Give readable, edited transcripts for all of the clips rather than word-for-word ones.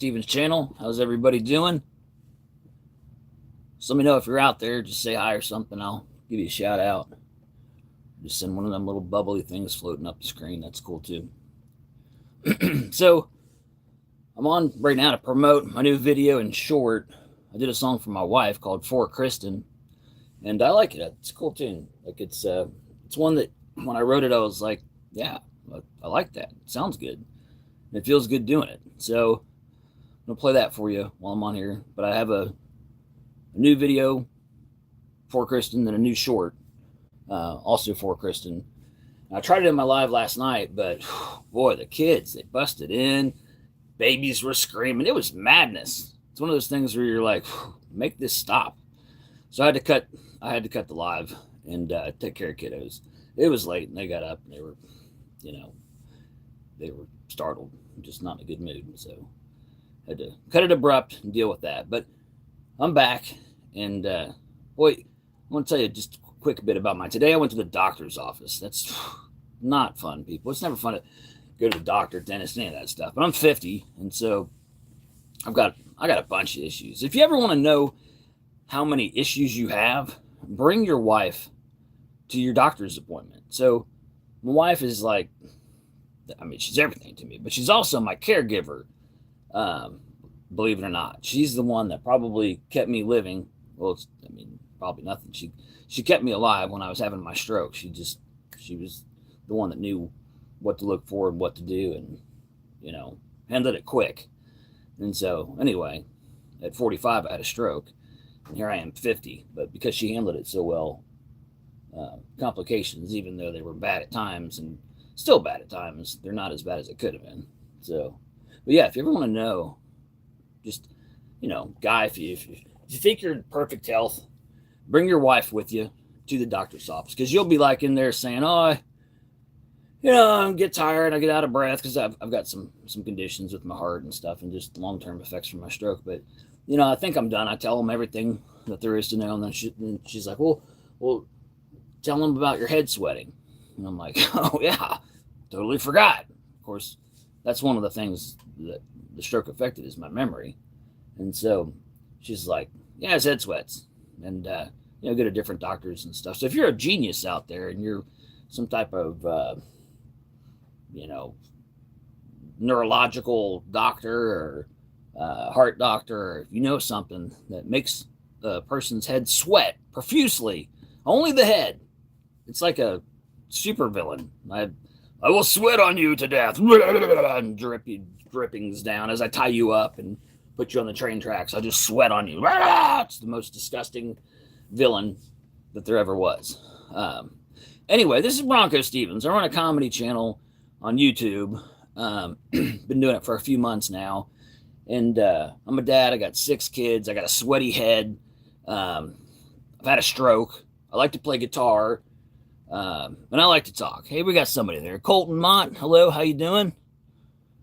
BroncoStevens channel. How's everybody doing? Just let me know if you're out there. Just say hi or something. I'll give you a shout out. Just send one of them little bubbly things floating up the screen. That's cool too. So I'm on right now to promote my new video in short. I did a song for my wife called For Kristen, and I like it. It's a cool tune. Like it's one that when I wrote it, I was like, yeah, I like that. It sounds good. And it feels good doing it. So I'm gonna play that for you while I'm on here. But I have a new video for Kristen and a new short, also for Kristen. I tried it in my live last night, but boy, the kids, they busted in. Babies were screaming. It was madness. It's one of those things where you're like, make this stop. So I had to cut the live and take care of kiddos. It was late and they got up and they were startled, just not in a good mood. So I had to cut it abrupt and deal with that. But I'm back, and boy, I want to tell you just a quick bit about today. I went to the doctor's office. That's not fun, people. It's never fun to go to the doctor, dentist, any of that stuff. But I'm 50, and so I got a bunch of issues. If you ever want to know how many issues you have, bring your wife to your doctor's appointment. So my wife is like, I mean, she's everything to me, but she's also my caregiver. Believe it or not, she's the one that probably kept me living. Well, probably nothing. She kept me alive when I was having my stroke. She was the one that knew what to look for and what to do, and handled it quick. And so anyway, at 45, I had a stroke, and here I am 50. But because she handled it so well, complications, even though they were bad at times and still bad at times, they're not as bad as it could have been. So, but yeah, if you ever want to know, just, guy, if you think you're in perfect health, bring your wife with you to the doctor's office, because you'll be like in there saying, oh, I get tired, I get out of breath, because I've got some conditions with my heart and stuff, and just long-term effects from my stroke. But, I think I'm done. I tell them everything that there is to know, and then she's like, well, tell them about your head sweating. And I'm like, oh, yeah, totally forgot. Of course, that's one of the things that the stroke affected is my memory. And so she's like, yeah, his head sweats. And, go to different doctors and stuff. So if you're a genius out there and you're some type of, neurological doctor or heart doctor, or if you know something that makes a person's head sweat profusely, only the head, it's like a super villain. I will sweat on you to death. And drippings down as I tie you up and put you on the train tracks. I just sweat on you. It's the most disgusting villain that there ever was. Anyway, this is BroncoStevens. I run a comedy channel on YouTube. Been doing it for a few months now. And I'm a dad. I got 6 kids. I got a sweaty head. I've had a stroke. I like to play guitar. And I like to talk. Hey, we got somebody there. Colton Mott. Hello, how you doing?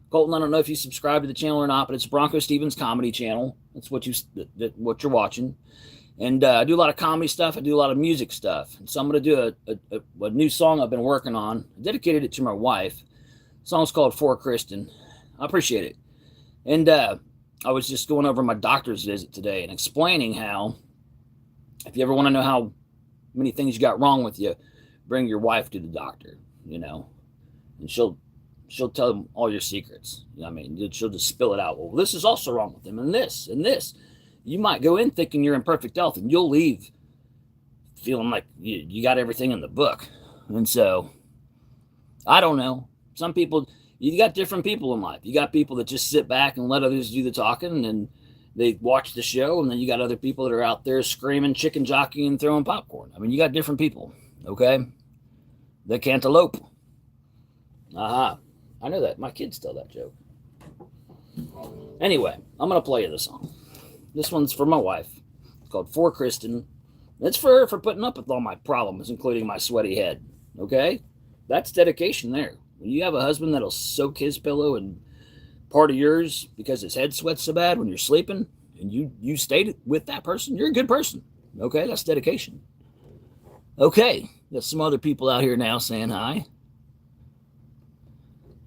Colton, I don't know if you subscribe to the channel or not, but it's BroncoStevens comedy channel. That's what you're watching. And I do a lot of comedy stuff. I do a lot of music stuff. And so I'm going to do a new song I've been working on. I dedicated it to my wife. The song's called For Kristen. I appreciate it. And I was just going over my doctor's visit today and explaining how, if you ever want to know how many things you got wrong with you, bring your wife to the doctor, and she'll tell them all your secrets. She'll just spill it out. Well, this is also wrong with them, and this, and this. You might go in thinking you're in perfect health, and you'll leave feeling like you got everything in the book. And so, I don't know. Some people, you got different people in life. You got people that just sit back and let others do the talking, and they watch the show, and then you got other people that are out there screaming, chicken jockeying, and throwing popcorn. You got different people, okay? The cantaloupe. Aha. I know that. My kids tell that joke. Anyway, I'm going to play you the song. This one's for my wife. It's called For Kristen. It's for her for putting up with all my problems, including my sweaty head. Okay? That's dedication there. When you have a husband that'll soak his pillow in part of yours because his head sweats so bad when you're sleeping, and you stayed with that person, you're a good person. Okay? That's dedication. Okay. Got some other people out here now saying hi.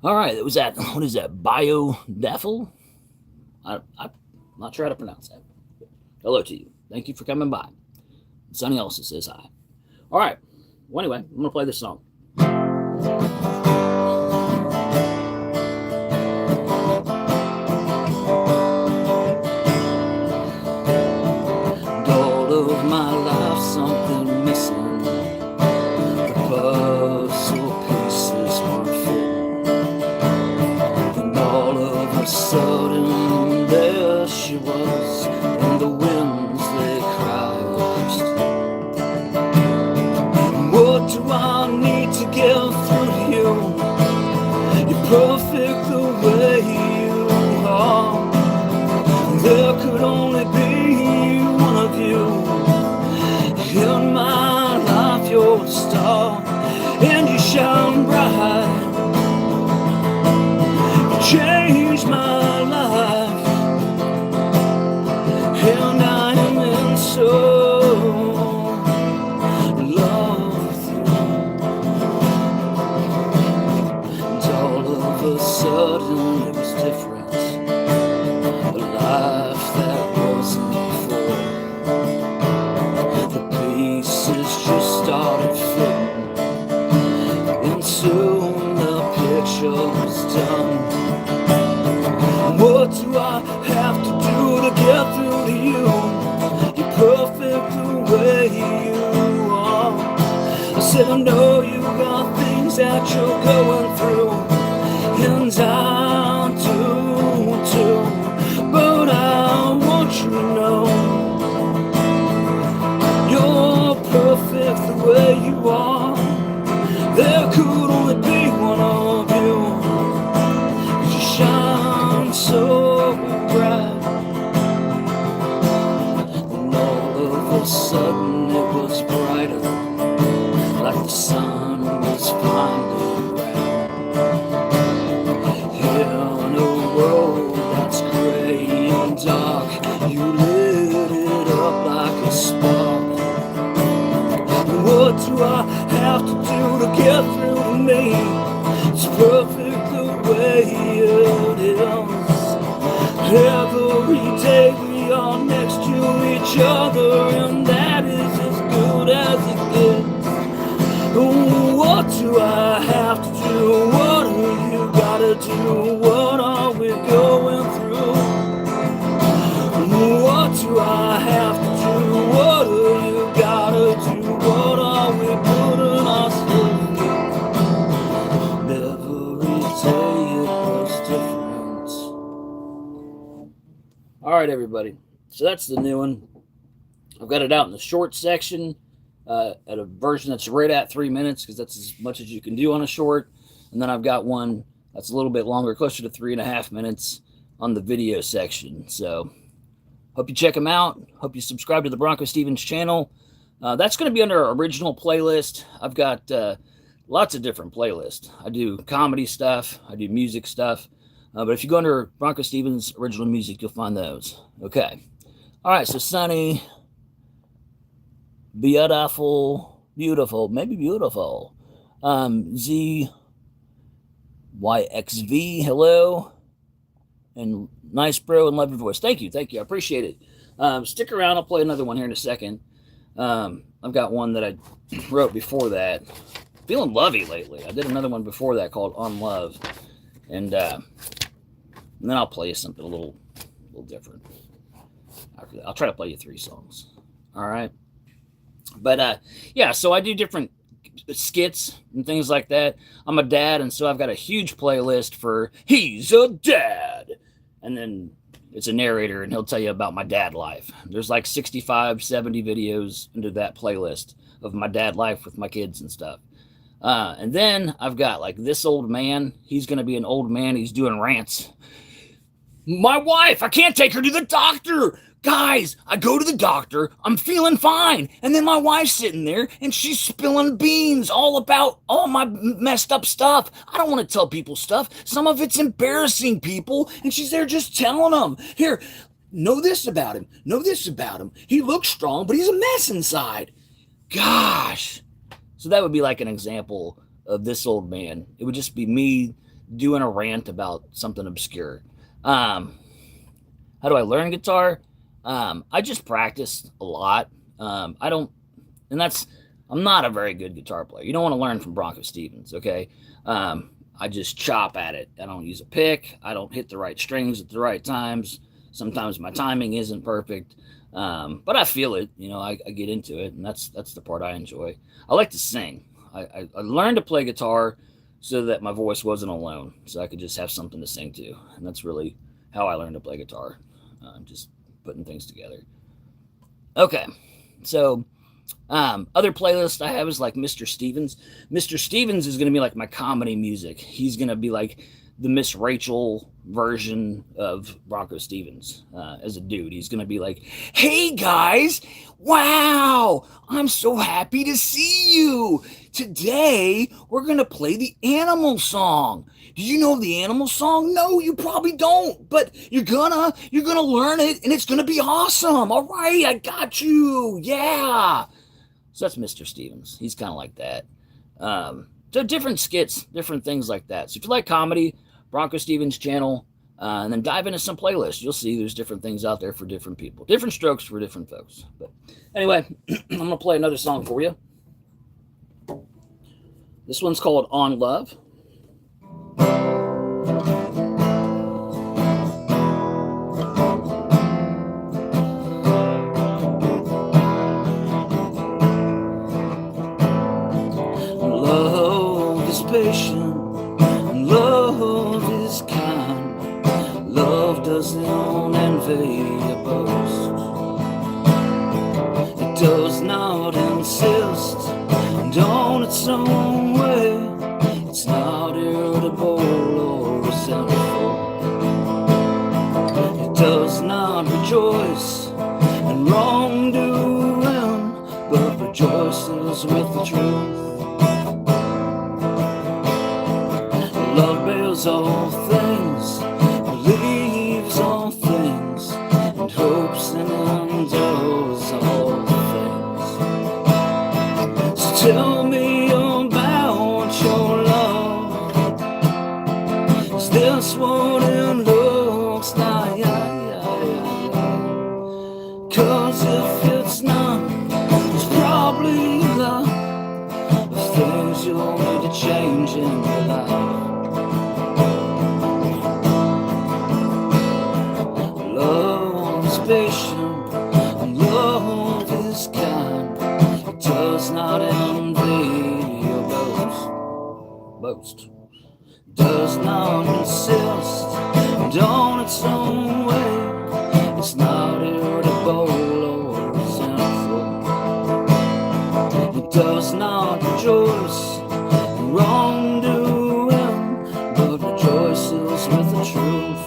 All right, that was that. What is that? Biodaffel? I'm not sure how to pronounce that. Hello to you. Thank you for coming by. Sonny also says hi. All right. Well, anyway, I'm going to play this song. All of my life, something missing. The puzzle pieces weren't fitting. And all of a sudden, there she was, and the winds they cried. What do I need to get through you? You're perfect the way you are. There could only be one of you in my life. You're the star, and you shine bright. You changed my life, and I am in so sudden it was different, a life that wasn't before. The pieces just started fitting, and soon the picture was done. What do I have to do to get through to you? You're perfect the way you are. I said I know you got things that you're going through, and I do too, but I want you to know you're perfect the way you are. There could only be one of you, 'cause you shine so bright. And all of a sudden it was brighter, like the sun was finally in a world that's gray and dark. You lit it up like a spark. What do I have to do to get through to me? It's perfect the way it is. Every day we are next to each other, and that is as good as it gets. What do I have to do? What do you gotta do? What are we going through? What do I have to do? What do you gotta do? What are we putting ourselves through? Every day it was different. All right, everybody. So that's the new one. I've got it out in the short section. At a version that's right at 3 minutes, because that's as much as you can do on a short. And then I've got one that's a little bit longer, closer to 3.5 minutes on the video section. So hope you check them out. Hope you subscribe to the BroncoStevens channel. That's going to be under our original playlist. I've got lots of different playlists. I do comedy stuff. I do music stuff. But if you go under BroncoStevens original music, you'll find those. Okay. All right. So Sonny, beautiful, maybe beautiful. ZYXV, hello. And nice, bro, and love your voice. Thank you. I appreciate it. Stick around. I'll play another one here in a second. I've got one that I wrote before that. Feeling lovey lately. I did another one before that called On Love. And then I'll play you something a little different. I'll try to play you 3 songs. All right. But yeah, so I do different skits and things like that. I'm a dad, and so I've got a huge playlist for He's a Dad. And then it's a narrator, and he'll tell you about my dad life. There's like 65, 70 videos into that playlist of my dad life with my kids and stuff. And then I've got like This Old Man. He's going to be an old man. He's doing rants. My wife, I can't take her to the doctor. Guys, I go to the doctor, I'm feeling fine, and then my wife's sitting there, and she's spilling beans all about all my messed up stuff. I don't want to tell people stuff. Some of it's embarrassing, people, and she's there just telling them. Here, know this about him. Know this about him. He looks strong, but he's a mess inside. Gosh. So that would be like an example of This Old Man. It would just be me doing a rant about something obscure. How do I learn guitar? I just practice a lot. I'm not a very good guitar player. You don't want to learn from BroncoStevens, okay? I just chop at it. I don't use a pick. I don't hit the right strings at the right times. Sometimes my timing isn't perfect, but I feel it. I get into it, and that's the part I enjoy. I like to sing. I learned to play guitar so that my voice wasn't alone, so I could just have something to sing to, and that's really how I learned to play guitar. Just putting things together. Okay, so other playlist I have is like Mr. Stevens. Mr. Stevens is going to be like my comedy music. He's going to be like the Miss Rachel version of BroncoStevens as a dude. He's going to be like, hey guys, wow, I'm so happy to see you. Today, we're going to play the Animal song. Do you know the Animal song? No, you probably don't, but you're gonna learn it, and it's going to be awesome. All right, I got you. Yeah. So that's Mr. Stevens. He's kind of like that. So different skits, different things like that. So if you like comedy, BroncoStevens channel, and then dive into some playlists. You'll see there's different things out there for different people. Different strokes for different folks. But anyway, I'm going to play another song for you. This one's called On Love. Love is patient, love is kind, love doesn't envy or boast, it does not insist and on its own way, it's not irritable or resentful, it does not rejoice in wrongdoing, but rejoices with the truth. Love bears all things, believes all things, and hopes and endures all things. So tell me about your love. Is this what it looks like? 'Cause if it's not, it's probably love. The things you'll need to change in your life. Love is patient, and love is kind. It does not envy or boast, does not insist, and on its own way, it's not irritable or resentful. It does not rejoice in wrongdoing, but rejoices with the truth.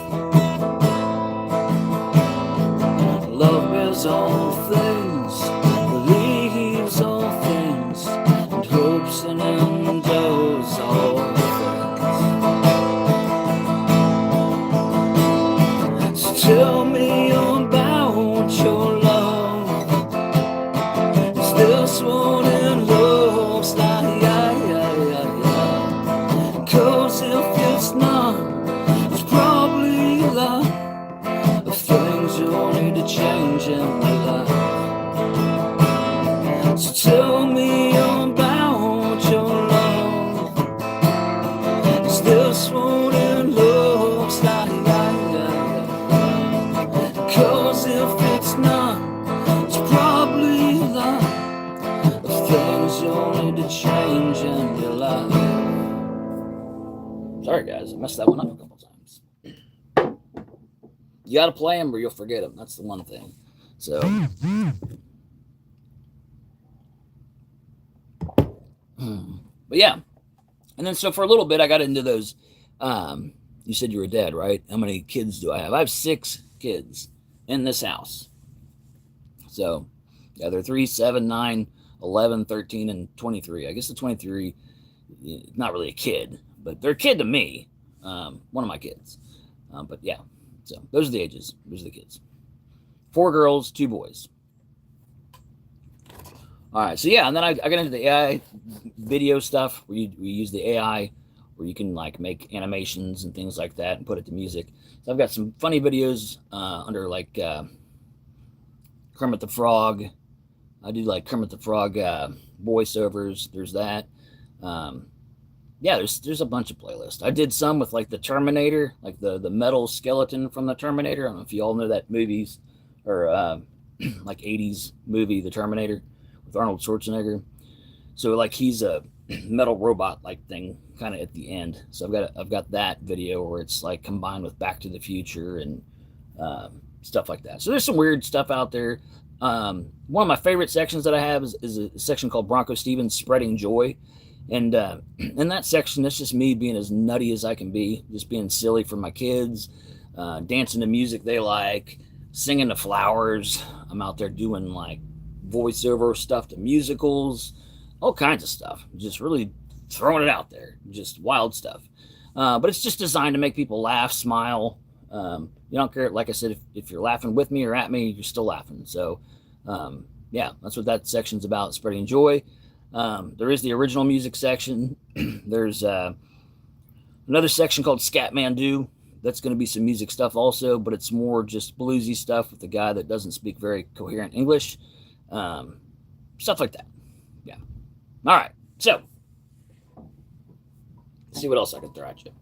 Love bears all things, believes all things, and hopes and endures all things. So tell me about your love. Is this what it looks like? 'Cause if it's not, it's probably love. The things you'll need to change in your life. So tell me about your love. Is this what it looks like? 'Cause if it's not, it's probably love. The things you'll need to change in your life. Sorry guys, I messed that one up a couple times. You got to play them or you'll forget them. That's the one thing. So, but yeah. And then so for a little bit, I got into those. You said you were dead, right? How many kids do I have? I have 6 kids in this house. So, yeah, they're 3, 7, 9, 11, 13, and 23. I guess the 23, not really a kid, but they're a kid to me. One of my kids. But yeah. So those are the ages. Those are the kids. 4 girls, 2 boys. All right. So yeah, and then I got into the AI video stuff. We use the AI where you can like make animations and things like that and put it to music. So I've got some funny videos under like Kermit the Frog. I do like Kermit the Frog voiceovers. There's that. Yeah, there's a bunch of playlists. I did some with like the Terminator, like the metal skeleton from the Terminator. I don't know if you all know that movies or like 80s movie, The Terminator, with Arnold Schwarzenegger. So like he's a metal robot like thing kind of at the end. So I've got that video where it's like combined with Back to the Future and stuff like that. So there's some weird stuff out there. One of my favorite sections that I have is a section called BroncoStevens Spreading Joy. And in that section, it's just me being as nutty as I can be, just being silly for my kids, dancing to music they like, singing to flowers. I'm out there doing like voiceover stuff to musicals, all kinds of stuff. Just really throwing it out there, just wild stuff. But it's just designed to make people laugh, smile. You don't care, like I said, if you're laughing with me or at me, you're still laughing. So yeah, that's what that section's about, spreading joy. There is the original music section. There's another section called Scatman-Doo. That's going to be some music stuff also, but it's more just bluesy stuff with a guy that doesn't speak very coherent English. Stuff like that. Yeah. All right. So, let's see what else I can throw at you.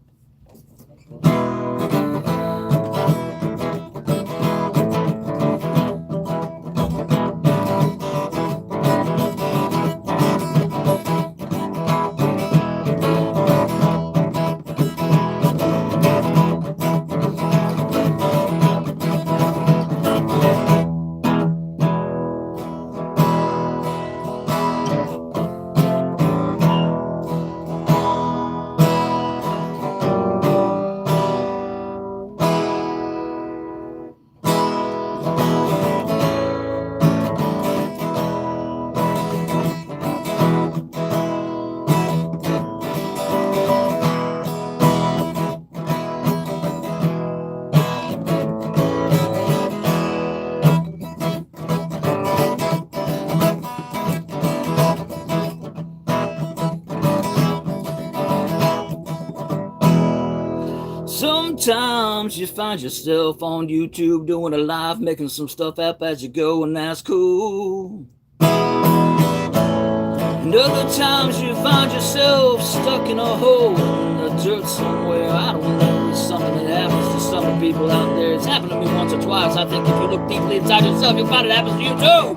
Sometimes you find yourself on YouTube doing a live, making some stuff up as you go, and that's cool. And other times you find yourself stuck in a hole in the dirt somewhere. I don't know, it's something that happens to some people out there. It's happened to me once or twice. I think if you look deeply inside yourself, you'll find it happens to you too.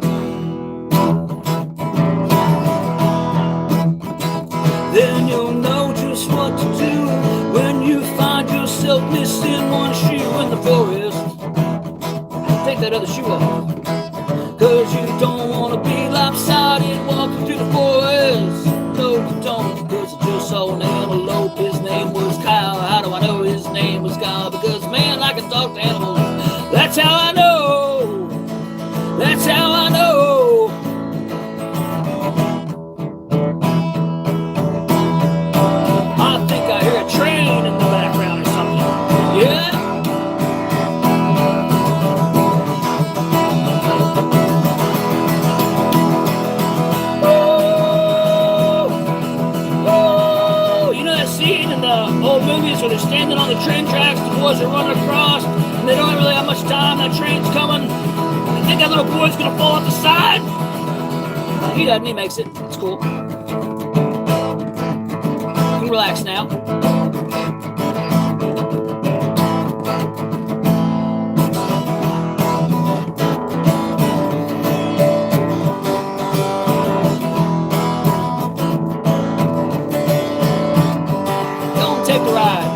Then you'll know just what to do when you find yourself missing one shoe in the forest. Take that other shoe off, 'cause you don't want to be lopsided walking through the forest. No, you don't, 'cause I just saw an antelope. His name was Kyle. How do I know his name was Kyle? Because, man, I can talk to animals. That's how I know. That's how I know. Train in the background or something. Yeah. Oh, you know that scene in the old movies where they're standing on the train tracks, the boys are running across, and they don't really have much time, that train's coming, and they think that little boy's gonna fall off the side? He doesn't, he makes it. It's cool. You can relax now. Take the ride.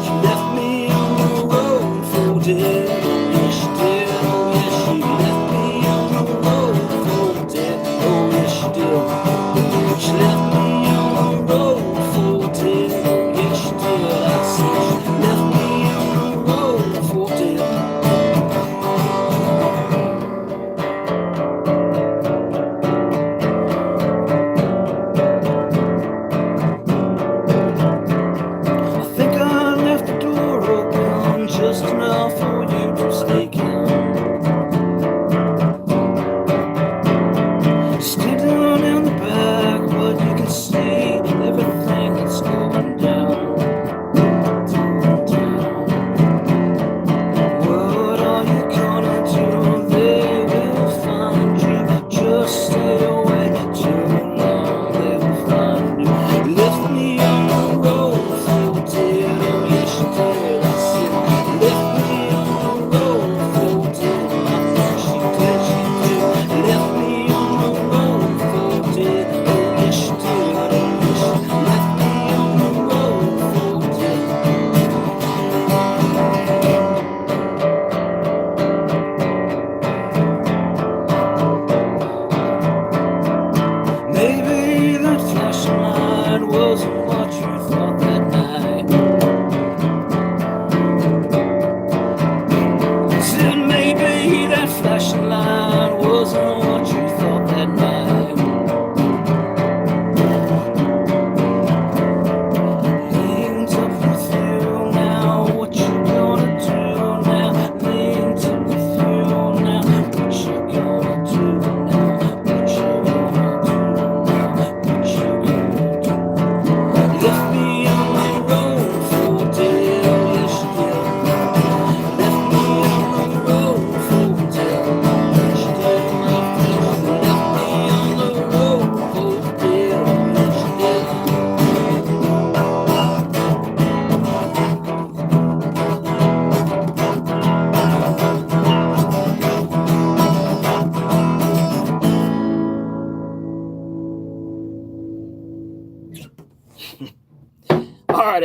She left me on the road for dead. Yes, she did. Oh, yes, she left me on the road for dead. Oh, yes, she did.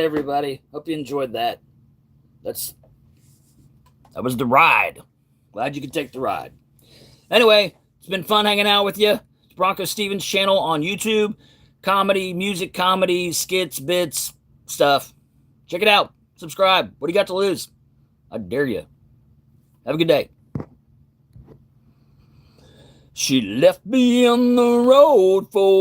everybody. Hope you enjoyed that. That was the ride. Glad you could take the ride. Anyway, it's been fun hanging out with you. It's BroncoStevens channel on YouTube. Comedy, music, comedy, skits, bits, stuff. Check it out. Subscribe. What do you got to lose? I dare you. Have a good day. She left me on the road for